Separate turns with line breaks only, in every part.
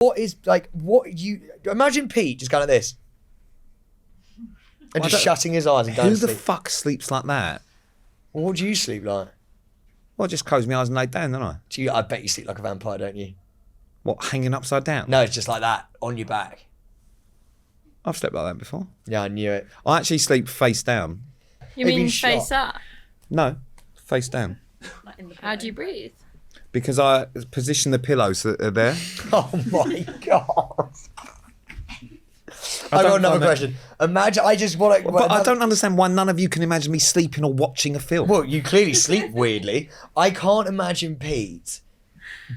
What is what you imagine Pete just going like this and just shutting his eyes and going
Who
to
the
sleep.
fuck sleeps like that?
Well, what do you sleep like?
Well, I just close my eyes and lay down, don't I?
I bet you sleep like a vampire, don't you?
What, hanging upside down?
No, it's just like that on your back.
I've slept like that before.
Yeah, I knew it.
I actually sleep face down.
You mean face up?
No, face down.
How do you breathe?
Because I position the pillows that are there.
Oh my God. I got another question. Imagine, I just want to...
But I don't understand why none of you can imagine me sleeping or watching a film.
Well, you clearly sleep weirdly. I can't imagine Pete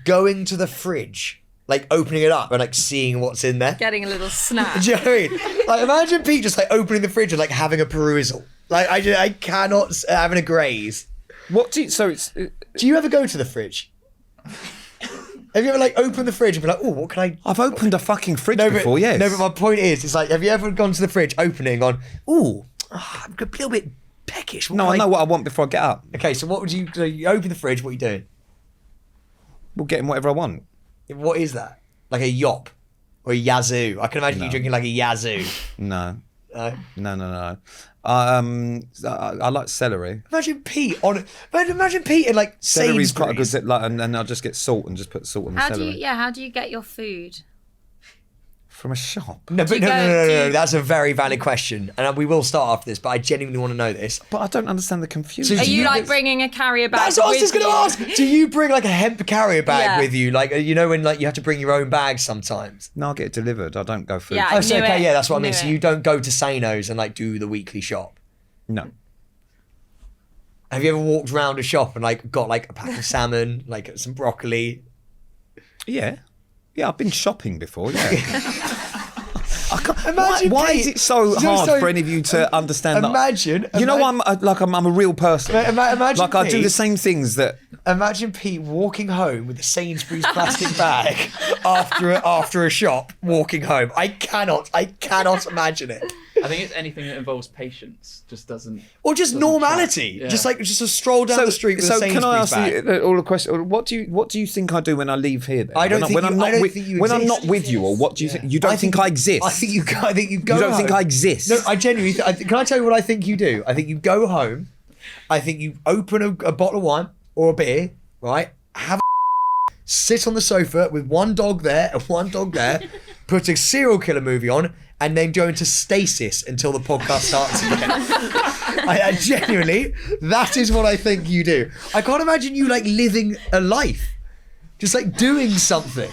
going to the fridge, like opening it up and like seeing what's in there.
Getting a little snack.
Do you know what I mean? Like imagine Pete just like opening the fridge and like having a perusal. Like I cannot, having a graze.
What do you... So it's...
Do you ever go to the fridge? Have you ever like opened the fridge and be like, oh, what can I...
I've opened a fucking fridge before, yes.
No, but my point is, it's like, have you ever gone to the fridge, opening, gone, ooh, I'm a little bit peckish.
No, I know what I want before I get up.
Okay, so what would you... So you open the fridge, what are you doing?
We'll get in whatever I want.
What is that? Like a yop? Or a yazoo? I can imagine you drinking like a yazoo.
No.
No?
No. I like celery.
Imagine Pete on... Imagine Pete in like
Celery's
Sainsbury's.
quite a good... Like, and I'll just get salt and just put salt on the celery.
How do you get your food?
From a shop.
No, but no. That's a very valid question. And we will start after this, but I genuinely want to know this.
But I don't understand the confusion.
Are you like bringing a carrier bag?
That's what I was just going to
you?
ask. Do you bring like a hemp carrier bag
Yeah.
with you? Like, you know when like you have to bring your own bag sometimes?
No, I get it delivered. I don't go food.
Yeah,
Oh, so
knew
okay,
it.
yeah, that's what I mean.
Knew
So
it.
you don't go to Sano's and like do the weekly shop?
No.
Have you ever walked around a shop and like got like a pack of salmon, like some broccoli?
Yeah. Yeah, I've been shopping before, yeah. I can't,
Imagine
why
Pete-
is it so hard for any of you to understand
imagine,
that? You know, I'm a real person.
Imagine
like I do
Pete-
the same things that...
Imagine Pete walking home with a Sainsbury's plastic bag after a shop, walking home. I cannot imagine it.
I think it's anything that involves patience just doesn't...
Or just normality.
Yeah.
Just a stroll down the street with a Sainsbury's
can I ask
bag.
you all a question? What do you think I do when I leave here? Then?
I don't think
when
you-
I'm not
I don't
with,
think you
when I'm
exist.
not with you, or what do you think? You don't think I exist?
I think you go.
You don't think
home.
I exist?
No, I genuinely. Can I tell you what I think you do? I think you go home. I think you open a bottle of wine or a beer, right? Have sit on the sofa with one dog there and one dog there, put a serial killer movie on, and then go into stasis until the podcast starts again. I genuinely, that is what I think you do. I can't imagine you like living a life, just like doing something.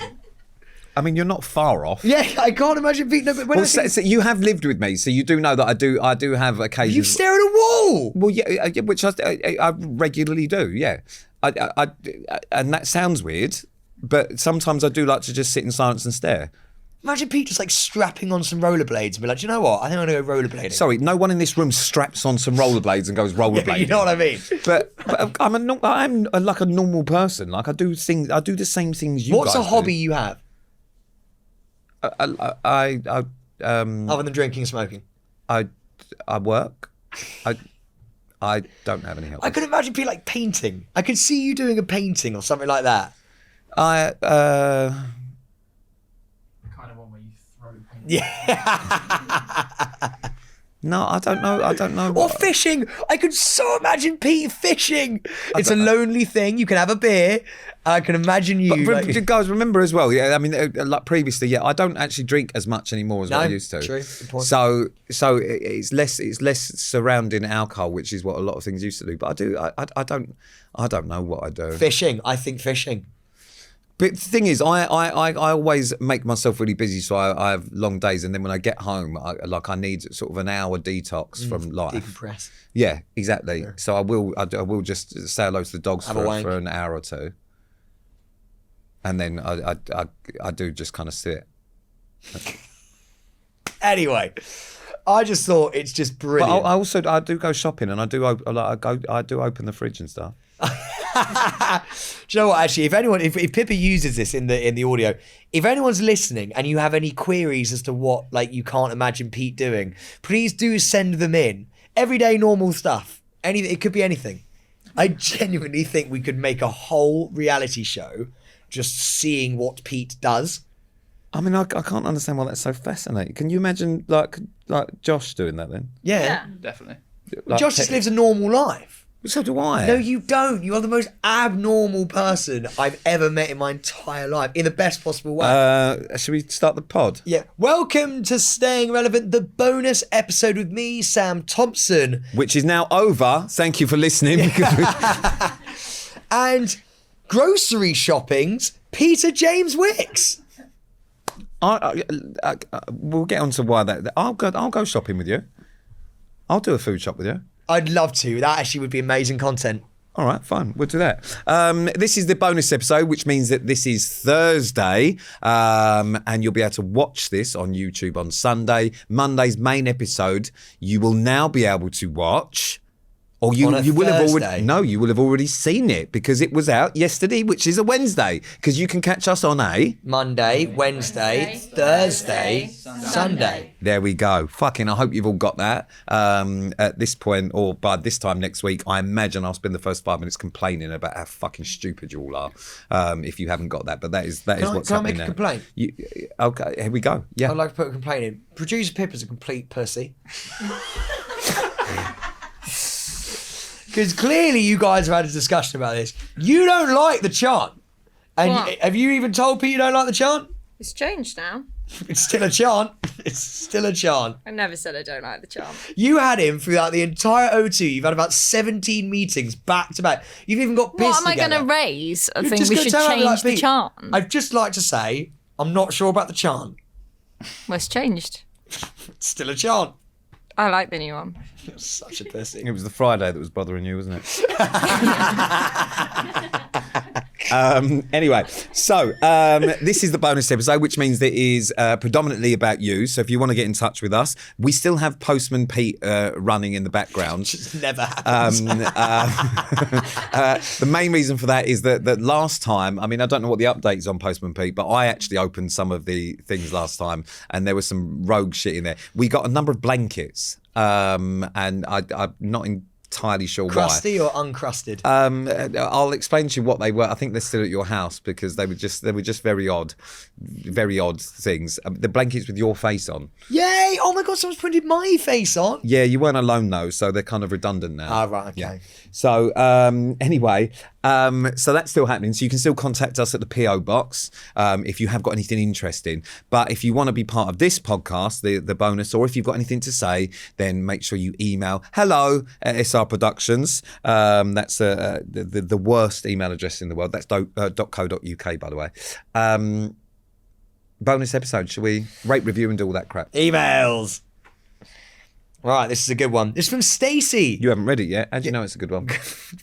I mean, you're not far off.
Yeah, I can't imagine being. No, but when
Well, so you have lived with me, so you do know that I do have occasions.
you stare at a wall.
Well, yeah, which I regularly do. Yeah, I and that sounds weird, but sometimes I do like to just sit in silence and stare.
Imagine Pete just like strapping on some rollerblades and be like, do you know what? I think I'm gonna go rollerblading.
Sorry, no one in this room straps on some rollerblades and goes rollerblading.
You know what I mean?
But I'm like a normal person. Like I do the same things you
What's
guys
a hobby
do.
you have
I
other than drinking and smoking?
I work. I don't have any help.
I could imagine Pete like painting. I could see you doing a painting or something like that.
I
The kind of one where you throw paint.
Yeah.
No, I don't know.
Or fishing. I could so imagine Pete fishing. It's a lonely thing. You can have a beer. I can imagine you.
But guys, remember as well. Yeah, I mean, like previously, yeah, I don't actually drink as much anymore as what I used to.
True. Good point.
So it's less surrounding alcohol, which is what a lot of things used to do. But I do. I don't know what I do.
Fishing. I think fishing.
But the thing is, I always make myself really busy, so I have long days, and then when I get home, I need sort of an hour detox from life.
Decompress.
Yeah, exactly. Yeah. So I will just say hello to the dogs for an hour or two, and then I do just kind of sit.
Anyway, I just thought it's just brilliant.
But I do go shopping, and I do open the fridge and stuff.
Do you know what? Actually, if Pippa uses this in the audio, if anyone's listening and you have any queries as to what like you can't imagine Pete doing, please do send them in. Everyday normal stuff. It could be anything. I genuinely think we could make a whole reality show just seeing what Pete does.
I mean, I can't understand why that's so fascinating. Can you imagine like Josh doing that then?
Yeah.
Definitely.
Like,
Josh just lives a normal life.
So do I.
No, you don't. You are the most abnormal person I've ever met in my entire life, in the best possible way.
Should we start the pod?
Yeah. Welcome to Staying Relevant, the bonus episode with me, Sam Thompson.
Which is now over. Thank you for listening.
And grocery shopping's Peter James Wicks.
We'll get on to why that. I'll go shopping with you. I'll do a food shop with you.
I'd love to. That actually would be amazing content.
All right, fine. We'll do that. This is the bonus episode, which means that this is Thursday, and you'll be able to watch this on YouTube on Sunday. Monday's main episode, you will now be able to watch. Or you will have already seen it because it was out yesterday, which is a Wednesday. Because you can catch us on a
Monday, Wednesday, Thursday, Sunday.
There we go. Fucking, I hope you've all got that. At this point, or by this time next week, I imagine I'll spend the first 5 minutes complaining about how fucking stupid you all are. If you haven't got that, but that is what's happening now.
Can I make a complaint?
Okay, here we go. Yeah.
I'd like to put a complaint in. Producer Pippa's a complete pussy. Because clearly you guys have had a discussion about this. You don't like the chant. And
What?
have you even told Pete you don't like the chant?
It's changed now.
It's still a chant. It's still a chant.
I never said I don't like the charm.
You had him throughout the entire O2. You've had about 17 meetings back to back. You've even got pissed
What am I
together.
going to raise? I
You're
think
just
we
gonna
should
tell me,
change the
Pete,
chant.
I'd just like to say, I'm not sure about the chant.
Well, it's changed.
It's still a chant.
I like the new one.
You're such a pussy.
It was the Friday that was bothering you, wasn't it? Anyway, so this is the bonus episode, which means that it is predominantly about you. So if you want to get in touch with us, we still have Postman Pete running in the background.
Just never happens.
The main reason for that is that last time, I mean, I don't know what the update is on Postman Pete, but I actually opened some of the things last time and there was some rogue shit in there. We got a number of blankets and I'm not entirely sure
Crusty or uncrusted?
why. I'll explain to you what they were. I think they're still at your house because they were just very odd things. The blankets with your face on.
Yay! Oh my God, someone's printed my face on.
Yeah, you weren't alone though, so they're kind of redundant now.
Ah, right, okay.
Yeah. So anyway, so that's still happening. So you can still contact us at the PO box if you have got anything interesting. But if you want to be part of this podcast, the bonus, or if you've got anything to say, then make sure you email hello@SR Productions. That's the worst email address in the world. That's .co.uk, by the way. Bonus episode. Shall we rate, review, and do all that crap?
Emails. Right, this is a good one. This is from Stacey.
You haven't read it yet. How do you know it's a good one?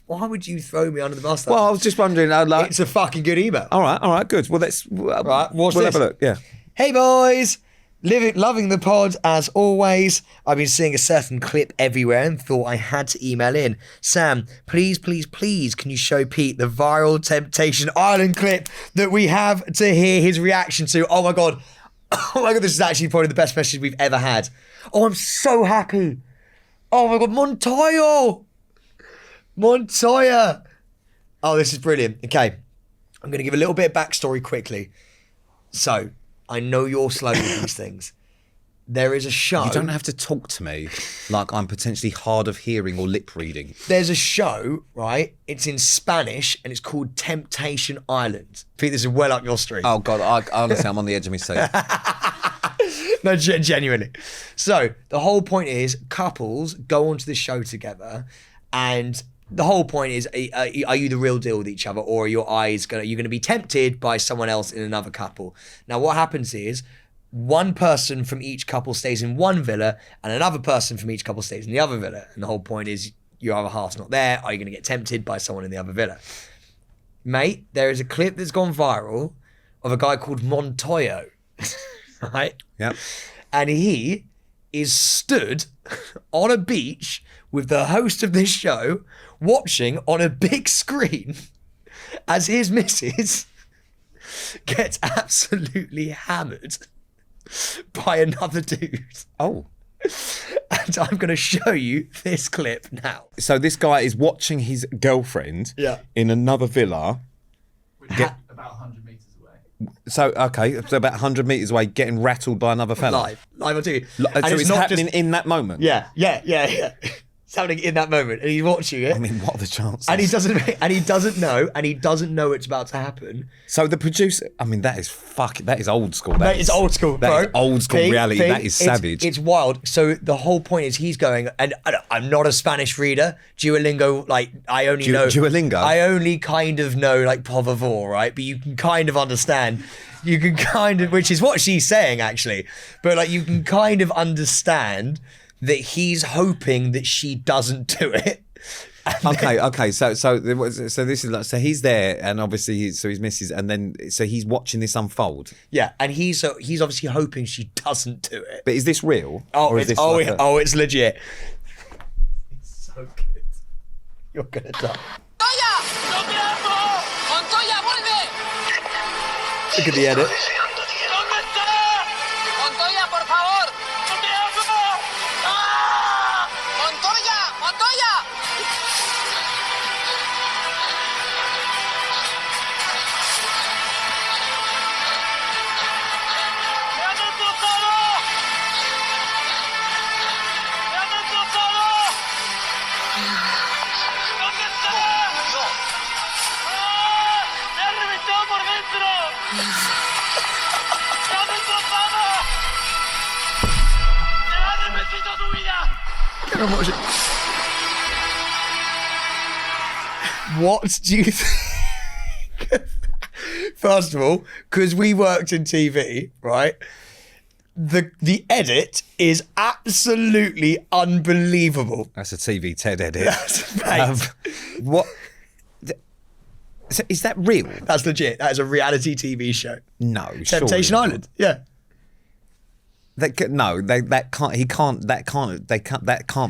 Why would you throw me under the bus?
Well, I was just wondering.
It's a fucking good email.
All right, good. Well, let's.
Right, watch
we'll
this.
have a look. Yeah.
Hey boys, loving the pod as always. I've been seeing a certain clip everywhere and thought I had to email in. Sam, please, can you show Pete the viral Temptation Island clip that we have to hear his reaction to? Oh my god, this is actually probably the best message we've ever had. Oh, I'm so happy. Oh my god, Montoya. Oh, this is brilliant. Okay, I'm going to give a little bit of backstory quickly. So, I know you're slow with these things. There is a show.
You don't have to talk to me like I'm potentially hard of hearing or lip reading.
There's a show, right? It's in Spanish and it's called Temptation Island. Pete, this is well up your street.
Oh God, I honestly, I'm on the edge of my seat.
No, genuinely. So the whole point is couples go onto this show together, and the whole point is, are you the real deal with each other, or are you're going to be tempted by someone else in another couple? Now, what happens is one person from each couple stays in one villa, and another person from each couple stays in the other villa. And the whole point is, your other half's not there. Are you going to get tempted by someone in the other villa? Mate, there is a clip that's gone viral of a guy called Montoya, right?
Yep.
And he is stood on a beach with the host of this show watching on a big screen as his missus gets absolutely hammered by another dude.
Oh.
And I'm going to show you this clip now.
So this guy is watching his girlfriend
Yeah.
in another villa.
Which is about 100 metres away.
So about 100 metres away, getting rattled by another fella.
Live on TV.
So it's happening in that moment.
Yeah. It's happening in that moment, and he's watching it.
I mean, what are the chances?
And he doesn't know it's about to happen.
So the producer, I mean, that is old school.
Mate, it's old school, bro.
That is old school reality. That is savage.
It's wild. So the whole point is he's going, and I'm not a Spanish reader. Duo Lingo, like I only know.
Duo Lingo?
I only kind of know like por favor, right? But you can kind of understand. You can kind of, which is what she's saying actually. But like you can kind of understand that he's hoping that she doesn't do it.
Okay. So this is like, so he's there, and obviously his missus, and then so he's watching this unfold.
Yeah, and he's obviously hoping she doesn't do it.
But is this real?
It's legit. It's so good. You're gonna die.
¡Montoya! ¡No te amo! ¡Montoya, vuelve!
Look at the edit.
¿Dónde está? ¡Montoya, por favor! ¡No te amo! ¡Ah! ¡Montoya! ¡Montoya! ¡Me han destrozado! ¡Me han destrozado! ¿Dónde está? ¡Ah! ¡Me ha reventado por dentro! ¡Me han destrozado! ¡Te necesito tu vida!
What do you think? First of all, because we worked in TV, right? The edit is absolutely unbelievable.
That's a TV TED edit.
Mate.
What? So is that real?
That's legit. That is a reality TV show.
No,
Temptation
surely not.
Island. Yeah.
That can't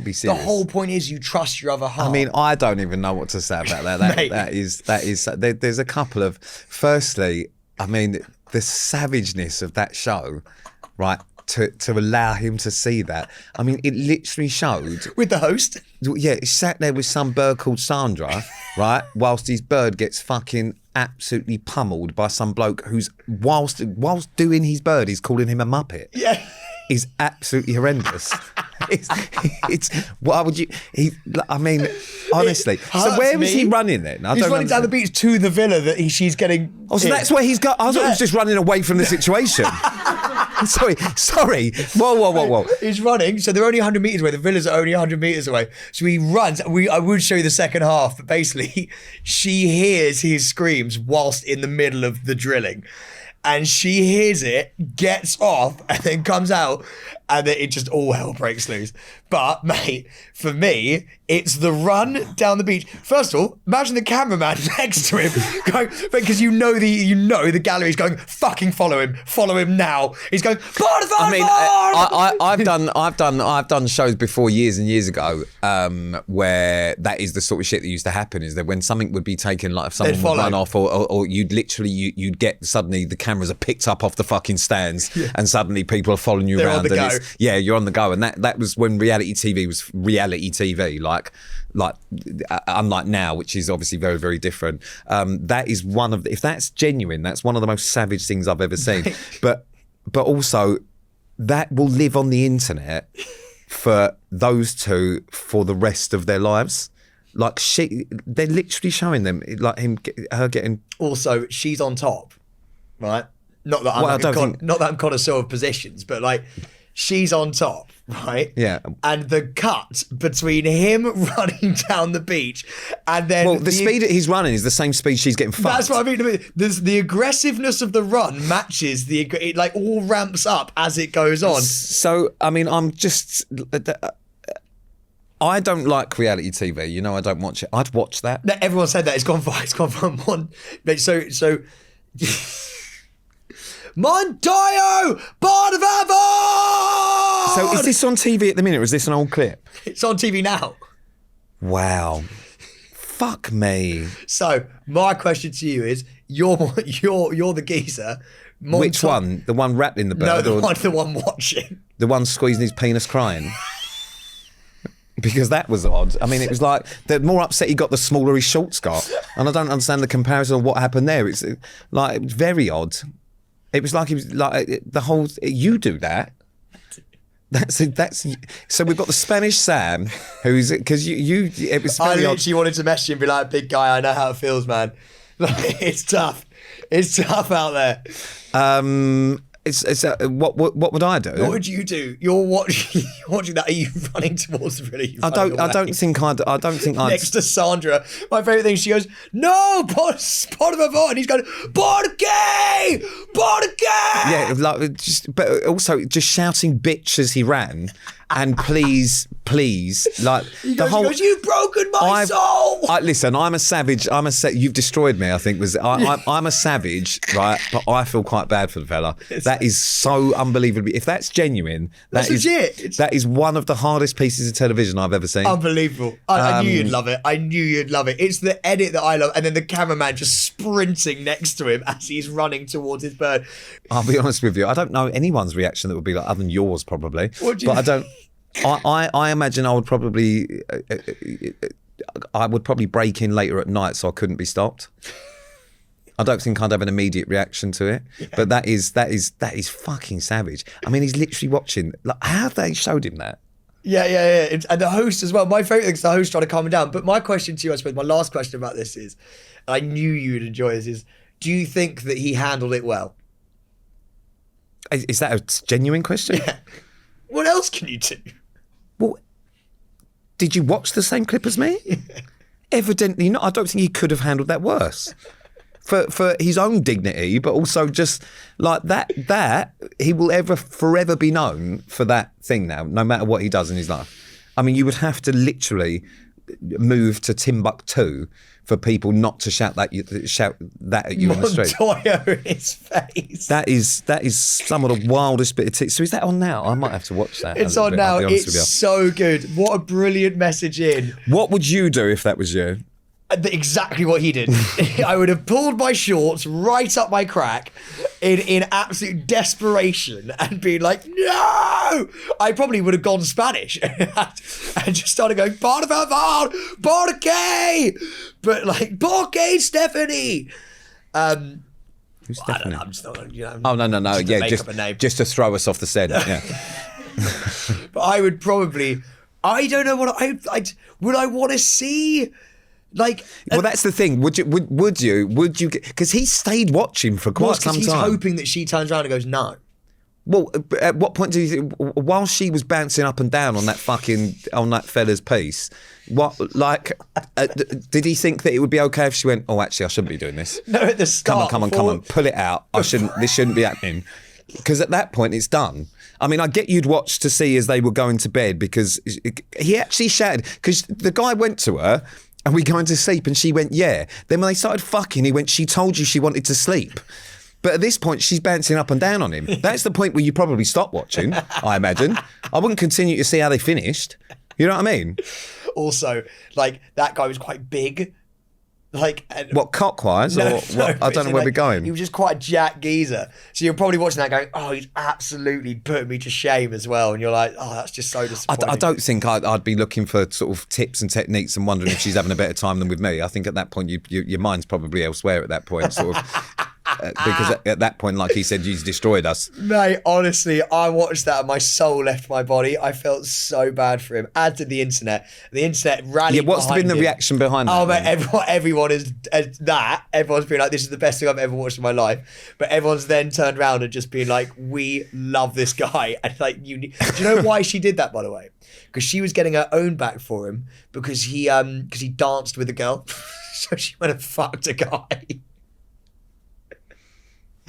be serious.
The whole point is you trust your other half.
I mean, I don't even know what to say about that.
Mate.
There's a couple of. Firstly, I mean, the savageness of that show, right? To allow him to see that. I mean, it literally showed.
With the host.
Yeah, he sat there with some bird called Sandra, right? Whilst his bird gets fucking absolutely pummeled by some bloke who's whilst doing his bird, he's calling him a muppet.
Yeah.
Is absolutely horrendous. It's why would you? I mean, honestly. So where was he running then?
He's running down the beach to the villa that she's getting.
Oh, so that's where he's got. I thought he was just running away from the situation. Sorry. Whoa.
He's running, so they're only 100 metres away. The villas are only 100 metres away. So he runs. I would show you the second half, but basically, she hears his screams whilst in the middle of the drilling. And she hears it, gets off, and then comes out, and then it just all hell breaks loose. But, mate, for me, it's the run down the beach. First of all, imagine the cameraman next to him going, because you know the gallery's going, fucking follow him now. He's going,
I mean, I've done shows before years and years ago where that is the sort of shit that used to happen. Is that when something would be taken, like if someone would run off, or you'd literally you'd get suddenly the cameras are picked up off the fucking stands, and suddenly people are following you around. You're on the go, and that was when reality TV was reality TV, like unlike now, which is obviously very, very different. That is one of if that's genuine, that's one of the most savage things I've ever seen. But also that will live on the internet for those two for the rest of their lives. Like they're literally showing them like her getting.
Also, she's on top, right? Not that I'm a connoisseur of positions, but like she's on top, right?
Yeah.
And the cut between him running down the beach and then
the speed that he's running is the same speed she's getting fucked.
That's what I mean. The aggressiveness of the run matches it like all ramps up as it goes on.
So I mean, I don't like reality TV. You know, I don't watch it. I'd watch that.
No, everyone said that. It's gone from one. So. Montoya, part of Avon!
So is this on TV at the minute, or is this an old clip?
It's on TV now.
Wow. Fuck me.
So my question to you is, you're the geezer.
Which one? The one rattling the bird?
No, the one watching.
The one squeezing his penis crying? Because that was odd. I mean, it was like, the more upset he got, the smaller his shorts got. And I don't understand the comparison of what happened there. It's like, very odd. It was like he was like the whole. You do that. That's so we've got the Spanish Sam, who's because you. It was
I
very odd.
literally wanted to message you and be like, "Big guy, I know how it feels, man. Like, it's tough. It's tough out there."
What would I do?
What would you do? You're watching that. Are you running towards the villa?
I don't think I'd.
Next to Sandra, my favourite thing, she goes, "No, por favor," and he's going, "Por qué? Por qué?"
Yeah, like but also just shouting "bitch" as he ran, and please, like
He goes, "You've broken my soul."
Listen, I'm a savage. You've destroyed me. I think I'm a savage, right? But I feel quite bad for the fella. That is so unbelievably. If that's genuine,
That's legit.
That is one of the hardest pieces of television I've ever seen.
Unbelievable. I knew you'd love it. I knew you'd love it. It's the edit that I love. And then the cameraman just sprinting next to him as he's running towards his bird.
I'll be honest with you. I don't know anyone's reaction that would be like other than yours, probably.
What do you
but I don't. I imagine I would probably. I would probably break in later at night so I couldn't be stopped. I don't think I'd have an immediate reaction to it, but that is fucking savage. I mean, he's literally watching. Like, how have they showed him that?
Yeah. And the host as well. My favourite thing is the host trying to calm him down. But my question to you, I suppose, my last question about this is, and I knew you'd enjoy this, is do you think that he handled it well?
Is that a genuine question?
Yeah. What else can you do?
Well, did you watch the same clip as me? Evidently not. I don't think he could have handled that worse. For his own dignity, but also just like that he will forever be known for that thing now, no matter what he does in his life. I mean, you would have to literally move to Timbuktu for people not to shout that at you on the street.
Montoya in his face.
That is some of the wildest bit of so is that on now? I might have to watch that.
It's on now. It's so good. What a brilliant message in.
What would you do if that was you?
Exactly what he did. I would have pulled my shorts right up my crack in absolute desperation and been like, no! I probably would have gone Spanish and just started going, por favor, por qué? But like, por qué, Stephanie?
Who's
I don't
Stephanie?
know, I'm just not,
Oh, no.
Just to make up a name.
Just to throw us off the scent. Yeah.
But I would probably, I don't know what would I want to see? Like,
well, that's the thing. Would you? Because he stayed watching for quite some time.
He's hoping that she turns around and goes, no.
Well, at what point do you think? While she was bouncing up and down on that fella's piece, did he think that it would be okay if she went? Oh, actually, I shouldn't be doing this.
No, at the start.
Come on, pull it out. This shouldn't be happening. Because at that point, it's done. I mean, I get you'd watch to see as they were going to bed because he actually shouted because the guy went to her. Are we going to sleep? And she went, yeah. Then when they started fucking, he went, she told you she wanted to sleep. But at this point, she's bouncing up and down on him. That's the point where you probably stop watching, I imagine. I wouldn't continue to see how they finished. You know what I mean?
Also, like, that guy was quite big. Like,
what, cock-wise?
No,
what? I don't know where we're going.
He was just quite a jack geezer. So you're probably watching that going, oh, he's absolutely put me to shame as well. And you're like, oh, that's just so disappointing.
I don't think I'd be looking for sort of tips and techniques and wondering if she's having a better time than with me. I think at that point, your mind's probably elsewhere at that point, sort of. Because at that point, like he said, he's destroyed us.
Mate, honestly, I watched that and my soul left my body. I felt so bad for him. As did the internet. The internet rallied.
Yeah, what's been the
him.
reaction behind that?
Oh, mate, everyone is that. Everyone's been like, this is the best thing I've ever watched in my life. But everyone's then turned around and just been like, we love this guy. And like, do you know why she did that, by the way? Because she was getting her own back for him because he danced with a girl. So she went and fucked a guy.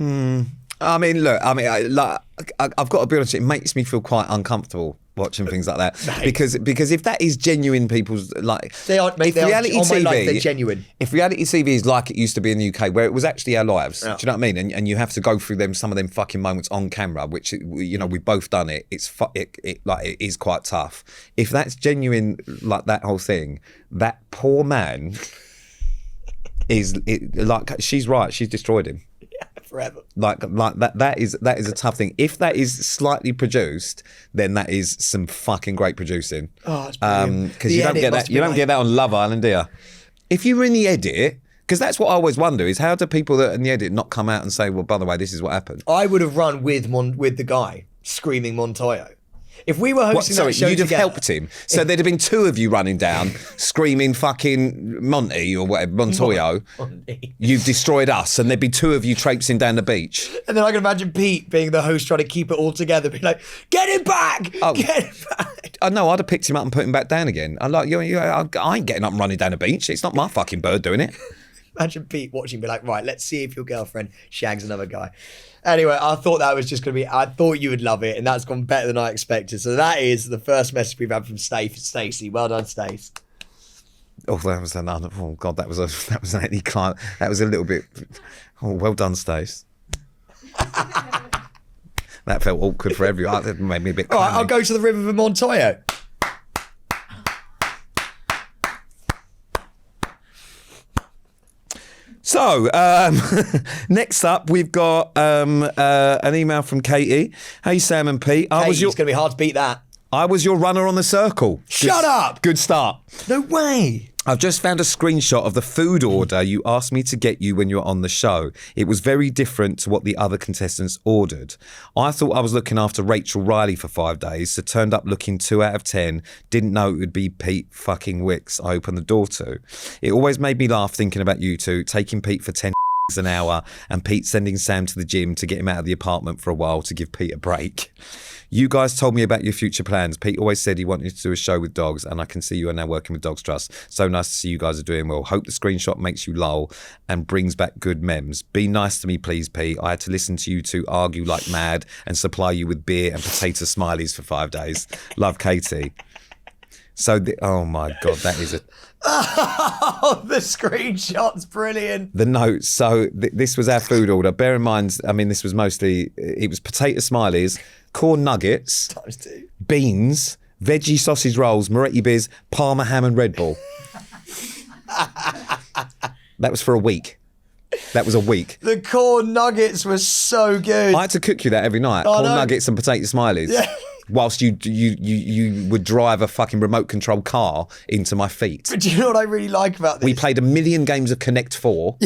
I mean, look. I mean, I've got to be honest. It makes me feel quite uncomfortable watching things like that because if that is genuine, people's like
they are. Mate,
reality
on my
TV,
life, they're genuine.
If reality TV is like it used to be in the UK, where it was actually our lives,
Yeah.
do you know what I mean? And you have to go through some of them fucking moments on camera, which we've both done it. It is quite tough. If that's genuine, like that whole thing, that poor man she's right. She's destroyed him.
Forever.
Like that is a tough thing. If that is slightly produced, then that is some fucking great producing.
Oh, it's brilliant.
Because you don't get that on Love Island, do you? If you were in the edit, Because that's what I always wonder is how do people that in the edit not come out and say, well, by the way, this is what happened?
I would have run with the guy screaming Montoya. If we were hosting that show
you'd have
together,
helped him. So there'd have been two of you running down, screaming fucking Monty or whatever, Montoya. You've destroyed us. And there'd be two of you traipsing down the beach.
And then I can imagine Pete being the host trying to keep it all together, being like, get him back! Get him back!
I know, I'd have picked him up and put him back down again. I ain't getting up and running down the beach. It's not my fucking bird doing it.
Imagine Pete watching, be like, right, let's see if your girlfriend shags another guy. Anyway, I thought that was just going to be, I thought you would love it, and that's gone better than I expected. So that is the first message we've had from Stacey. Well done, Stace.
Oh, that was another. Oh God, that was an anti-climb. That was a little bit. Oh, well done, Stace. That felt awkward for everyone. That made me a bit.
All right, I'll go to the River of Montoya.
So, next up, we've got an email from Katie. Hey, Sam and Pete.
It's going to be hard to beat that.
I was your runner on the circle.
Shut up!
Good start.
No way.
I've just found a screenshot of the food order you asked me to get you when you were on the show. It was very different to what the other contestants ordered. I thought I was looking after Rachel Riley for 5 days, so turned up looking 2 out of 10. Didn't know it would be Pete fucking Wicks I opened the door to. It always made me laugh thinking about you two, taking Pete for 10 an hour and Pete sending Sam to the gym to get him out of the apartment for a while to give Pete a break. You guys told me about your future plans. Pete always said he wanted to do a show with dogs, and I can see you are now working with Dogs Trust. So nice to see you guys are doing well. Hope the screenshot makes you lol and brings back good memes. Be nice to me, please, Pete. I had to listen to you two argue like mad and supply you with beer and potato smileys for 5 days. Love, Katie. So, oh my God, that is a...
Oh, the screenshot's brilliant.
The notes. So this was our food order. Bear in mind, I mean, this was mostly, it was potato smileys, corn nuggets,
×2,
beans, veggie sausage rolls, Moretti beers, Parma ham and Red Bull. That was for a week. That was a week.
The corn nuggets were so good.
I had to cook you that every night. Corn nuggets and potato smileys.
Yeah.
Whilst you would drive a fucking remote control car into my feet.
But do you know what I really like about this?
We played 1 million games of Connect 4.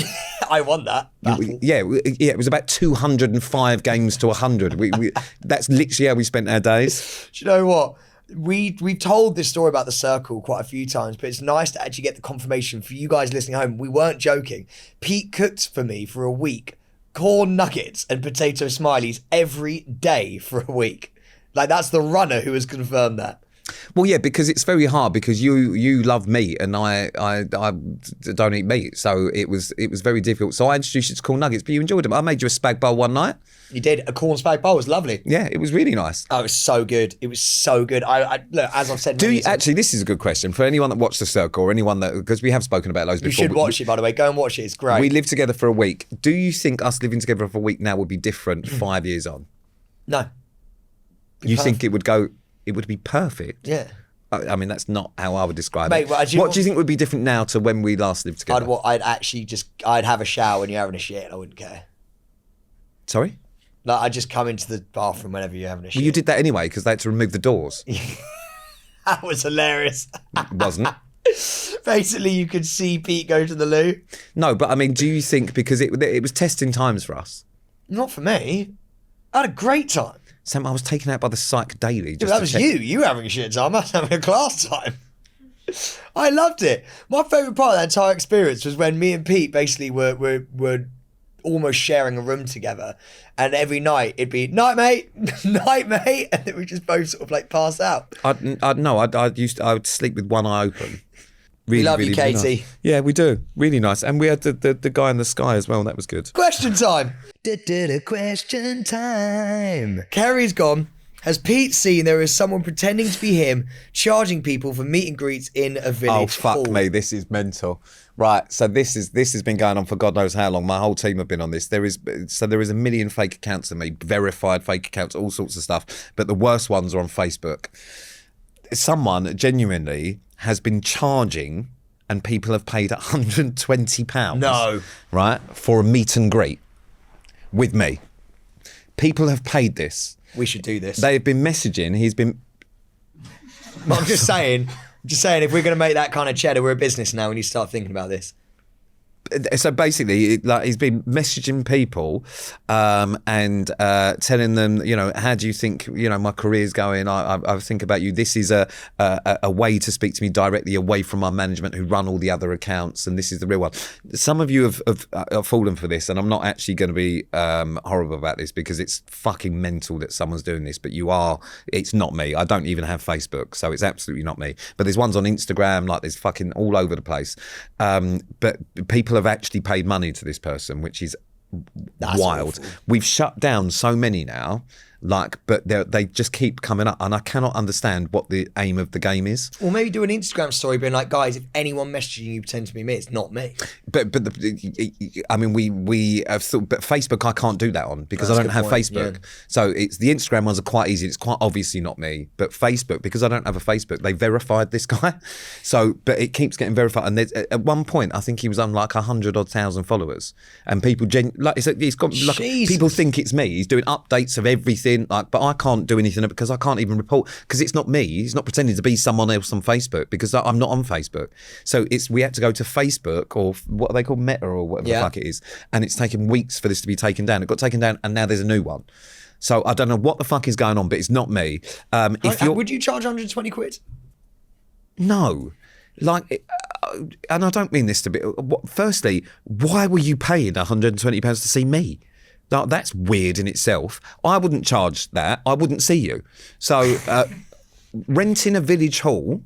I won that battle.
Yeah, it was about 205 games to 100. That's literally how we spent our days.
Do you know what? We've told this story about the circle quite a few times, but it's nice to actually get the confirmation for you guys listening home. We weren't joking. Pete cooked for me for a week, corn nuggets and potato smileys every day for a week. Like, that's the runner who has confirmed that.
Well, yeah, because it's very hard because you love meat and I don't eat meat, so it was very difficult. So I introduced you to corn nuggets, but you enjoyed them. I made you a spag bowl one night.
You did. A corn spag bowl was lovely.
Yeah, it was really nice.
Oh, it was so good. It was so good. I look, as I've said.
Actually, this is a good question for anyone that watched The Circle or anyone that, because we have spoken about loads before.
You should watch it, by the way. Go and watch it. It's great.
We lived together for a week. Do you think us living together for a week now would be different 5 years on?
No.
You think it would be perfect?
Yeah.
I mean, that's not how I would describe
Mate,
it.
well,
What do you think would be different now to when we last lived together?
I'd have a shower when you're having a shit and I wouldn't care.
Sorry?
Like, I'd just come into the bathroom whenever you're having a shit.
Well, you did that anyway because they had to remove the doors.
That was hilarious.
Wasn't it?
Basically, you could see Pete go to the loo.
No, but I mean, do you think, because it was testing times for us?
Not for me. I had a great time.
Sam, I was taken out by the psych daily.
That was you. You were having a shit time. I was having a class time. I loved it. My favourite part of that entire experience was when me and Pete basically were almost sharing a room together, and every night it'd be night mate, night mate, and then we just both sort of like pass out.
I would sleep with one eye open. Really,
we love
really,
you, Katie.
Really nice. Yeah, we do. Really nice. And we had the guy in the sky as well. That was good.
Question time. Question time. Kerry's gone. Has Pete seen there is someone pretending to be him charging people for meet and greets in a village
Oh, fuck
hall?
me. This is mental. Right. So this has been going on for God knows how long. My whole team have been on this. There is a million fake accounts of me, verified fake accounts, all sorts of stuff. But the worst ones are on Facebook. Someone genuinely has been charging and people have paid £120.
No.
Right? For a meet and greet with me. People have paid this.
We should do this.
They've been messaging. He's been...
I'm just saying, if we're going to make that kind of cheddar, we're a business now. We need to start thinking about this.
So basically, like he's been messaging people and telling them, you know, how do you think, you know, my career's going? I think about you. This is a way to speak to me directly away from my management who run all the other accounts, and this is the real one. Some of you have fallen for this, and I'm not actually going to be horrible about this because it's fucking mental that someone's doing this, but you are. It's not me. I don't even have Facebook, so it's absolutely not me. But there's ones on Instagram, like there's fucking all over the place. But people have actually paid money to this person, which is wild.
Awful.
We've shut down so many now, like, but they just keep coming up, and I cannot understand what the aim of the game is.
Or maybe do an Instagram story being like, guys, if anyone messaging you pretend to be me, it's not me.
But I mean, we have thought, but Facebook I can't do that on because
That's
I
a
don't
good
have
point,
Facebook.
yeah.
So it's the Instagram ones are quite easy. It's quite obviously not me. But Facebook, because I don't have a Facebook, they verified this guy. So, but it keeps getting verified. And there's, at one point, I think he was on like 100,000 followers, and people like he's got like
Jesus.
people think it's me. He's doing updates of everything, like, but I can't do anything because I can't even report because it's not me. He's not pretending to be someone else on Facebook because I'm not on Facebook. So we had to go to Facebook or what are they called, Meta or whatever the fuck it is, and it's taken weeks for this to be taken down. It got taken down, and now there's a new one. So I don't know what the fuck is going on, but it's not me.
Would you charge 120 quid?
No. Like, and I don't mean this to be. Firstly, why were you paying £120 to see me? Now, that's weird in itself. I wouldn't charge that. I wouldn't see you. So, renting a village hall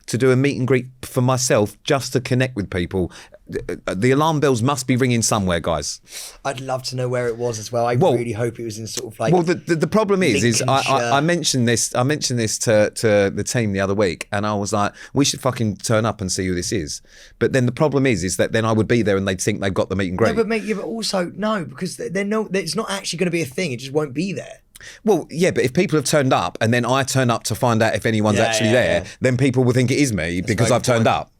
to do a meet and greet for myself just to connect with people. The alarm bells must be ringing somewhere, guys.
I'd love to know where it was as well. I really hope it was in sort of like.
Well, the problem is
Lincolnshire.
I mentioned this. I mentioned this to the team the other week, and I was like, we should fucking turn up and see who this is. But then the problem is that then I would be there and they'd think they've got the meet and greet.
No, but also no, because it's not actually going to be a thing. It just won't be there.
Well, yeah, but if people have turned up and then I turn up to find out if anyone's actually there, then people will think it is me because I've turned up.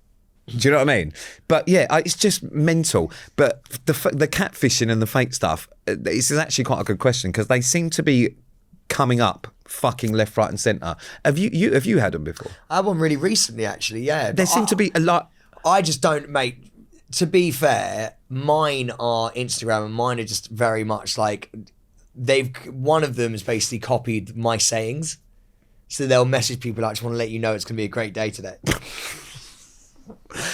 Do you know what I mean? But yeah, it's just mental. But the catfishing and the fake stuff, this is actually quite a good question because they seem to be coming up fucking left, right and centre. Have you had them before?
I had one really recently, actually, yeah.
There seem to be a lot.
I just don't, mate. To be fair, mine are Instagram and mine are just very much like one of them has basically copied my sayings. So they'll message people like, I just want to let you know it's going to be a great day today.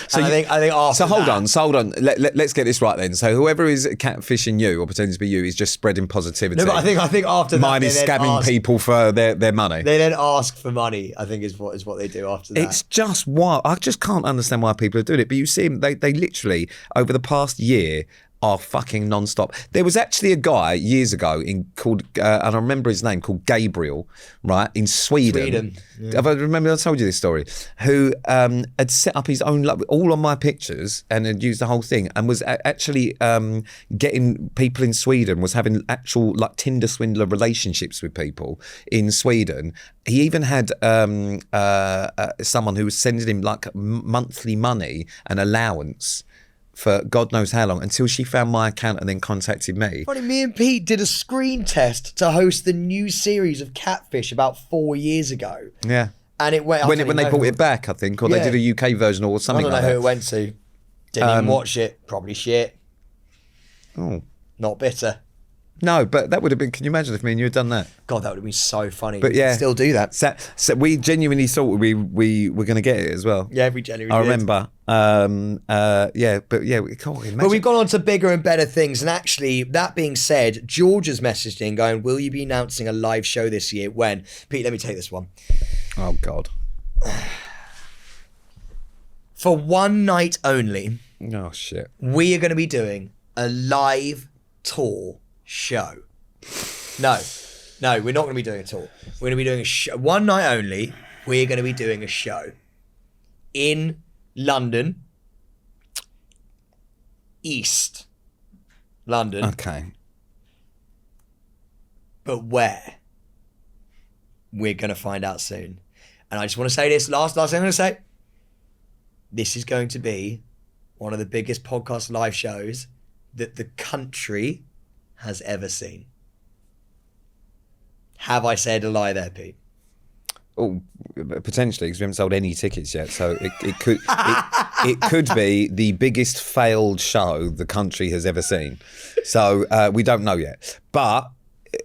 So
I think after
so hold
that,
on. Let's get this right then. So whoever is catfishing you or pretending to be you is just spreading positivity.
No, but I think after that,
mine is scamming people for their money.
They then ask for money. I think is what they do after that.
It's just wild. I just can't understand why people are doing it. But you see them, they literally over the past year are fucking non-stop. There was actually a guy years ago called, and I remember his name, called Gabriel, right, in Sweden.
Yeah.
I remember I told you this story, who had set up his own, all on my pictures and had used the whole thing and was actually getting people in Sweden, was having actual like Tinder swindler relationships with people in Sweden. He even had someone who was sending him like monthly money and allowance for God knows how long until she found my account and then contacted me.
Funny, me and Pete did a screen test to host the new series of Catfish about 4 years ago.
Yeah.
And it went...
When they brought it back, I think, or they
Yeah.
did a UK version or
I
something
don't know
like
who
that.
it went to. Didn't even watch it. Probably shit.
Oh.
Not bitter.
No, but that would have been, can you imagine if me and you had done that?
God, that would have been so funny.
But yeah.
Still do that.
So we genuinely thought we were going to get it as well.
Yeah, every January.
I remember. Yeah, but yeah, we can't imagine.
But we've gone on to bigger and better things. And actually, that being said, George has messaged in going, will you be announcing a live show this year? When? Pete, let me take this one.
Oh, God.
For one night only,
Oh, shit.
we are going to be doing a live tour show. No, we're not going to be doing a tour. We're going to be doing a show. One night only, we're going to be doing a show in London, East London.
Okay.
But where? We're going to find out soon. And I just want to say this, last thing I'm going to say. This is going to be one of the biggest podcast live shows that the country has ever seen. Have I said a lie there, Pete?
Oh, Potentially, because we haven't sold any tickets yet. So it could be the biggest failed show the country has ever seen. So we don't know yet. But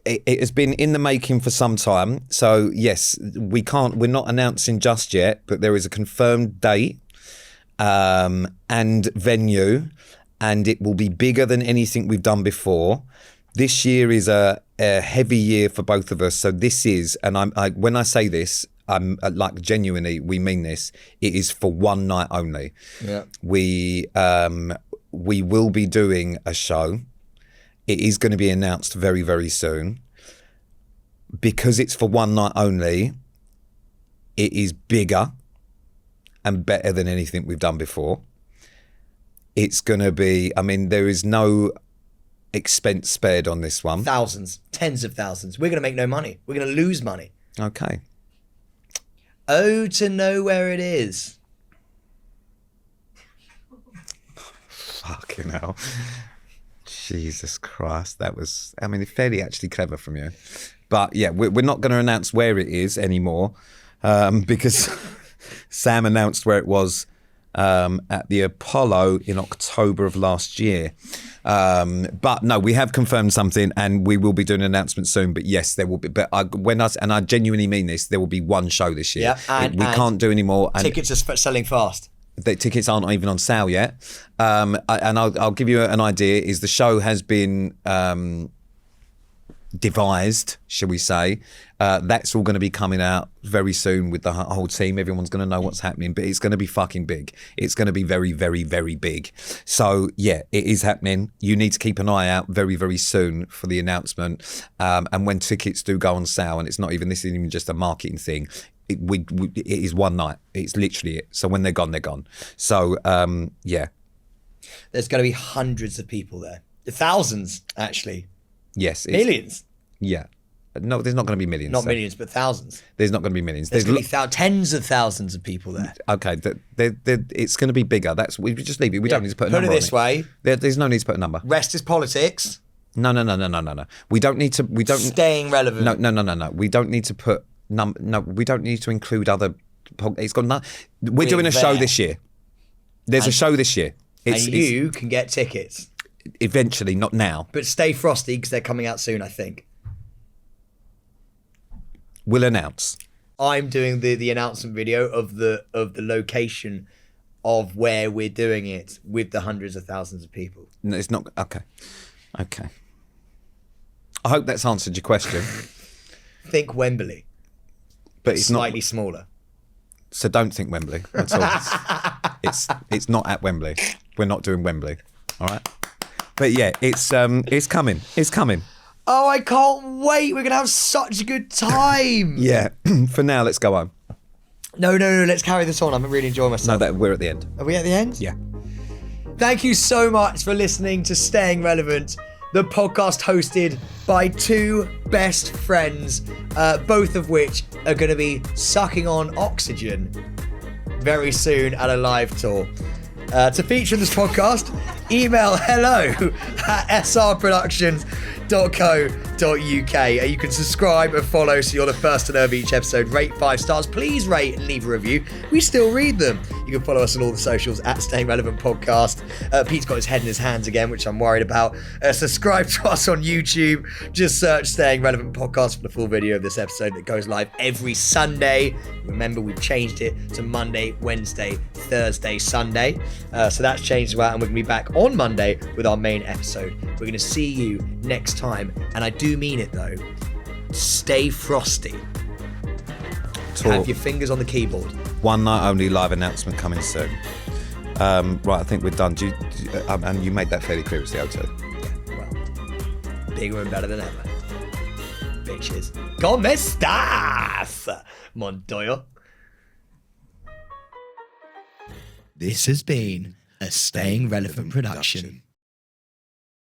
it has been in the making for some time. So yes, we're not announcing just yet, but there is a confirmed date and venue, and it will be bigger than anything we've done before. This year is a heavy year for both of us. So this is, and when I say this, I'm like genuinely, we mean this. It is for one night only.
Yeah.
We will be doing a show. It is going to be announced very, very soon. Because it's for one night only, it is bigger and better than anything we've done before. It's going to be, I mean, there is no expense spared on this one.
Thousands, tens of thousands. We're going to make no money. We're going to lose money.
Okay.
Oh, to know where it is.
Fucking hell. Jesus Christ. That was, I mean, fairly actually clever from you. But yeah, we're not going to announce where it is anymore because Sam announced where it was at the Apollo in October of last year. But no, we have confirmed something, and we will be doing an announcement soon. But yes, there will be. But I genuinely mean this, there will be one show this year.
Yeah,
we can't do any more. And
tickets are selling fast.
the tickets aren't even on sale yet. And I'll give you an idea. Is the show has been devised, shall we say. That's all going to be coming out very soon with the whole team. Everyone's going to know what's happening, but it's going to be fucking big. It's going to be very, very, very big. So yeah, it is happening. You need to keep an eye out very, very soon for the announcement. And when tickets do go on sale, and this isn't even just a marketing thing, it is one night. It's literally it. So when they're gone, they're gone. So yeah.
There's going to be hundreds of people there. Thousands, actually.
Yes.
Millions.
Yeah. No, there's not going to be millions.
Not millions, but thousands.
There's not going to be millions.
There's going to be tens of thousands of people there.
Okay, it's going to be bigger. We just leave it. We don't need to put a number on it.
Put it this way.
There's no need to put a number.
Rest is politics.
No. We don't need to.
Staying relevant.
No. We don't need to put No, we don't need to include other. It's got. We're doing a show this year. There's a show this year.
You can get tickets.
Eventually, not now.
But stay frosty because they're coming out soon, I think.
We'll announce.
I'm doing the announcement video of the location of where we're doing it with the hundreds of thousands of people.
No, it's not. Okay. I hope that's answered your question.
Think Wembley.
But it's
slightly smaller.
So don't think Wembley at all. It's not at Wembley. We're not doing Wembley. All right. But yeah, it's coming. It's coming.
Oh, I can't wait. We're going to have such a good time.
Yeah. For now, let's go home.
No. Let's carry this on. I'm really enjoying myself.
No, we're at the end.
Are we at the end?
Yeah.
Thank you so much for listening to Staying Relevant, the podcast hosted by two best friends, both of which are going to be sucking on oxygen very soon at a live tour. To feature in this podcast, email hello@srproductions.co.uk. You can subscribe and follow so you're the first to know of each episode. Rate 5 stars. Please rate and leave a review. We still read them. You can follow us on all the socials at Staying Relevant Podcast. Pete's got his head in his hands again, which I'm worried about. Subscribe to us on YouTube. Just search Staying Relevant Podcast for the full video of this episode that goes live every Sunday. Remember, we've changed it to Monday, Wednesday, Thursday, Sunday. So that's changed as well, and we're going to be back on Monday with our main episode. We're going to see you next time, and I do mean it though. Stay frosty. Have your fingers on the keyboard.
One night only live announcement coming soon. Right, I think we're done. And you made that fairly clear, it's the O2.
Yeah, well, bigger and better than ever. Bitches. ¿Cómo estás, Montoya? This has been a Staying Relevant production.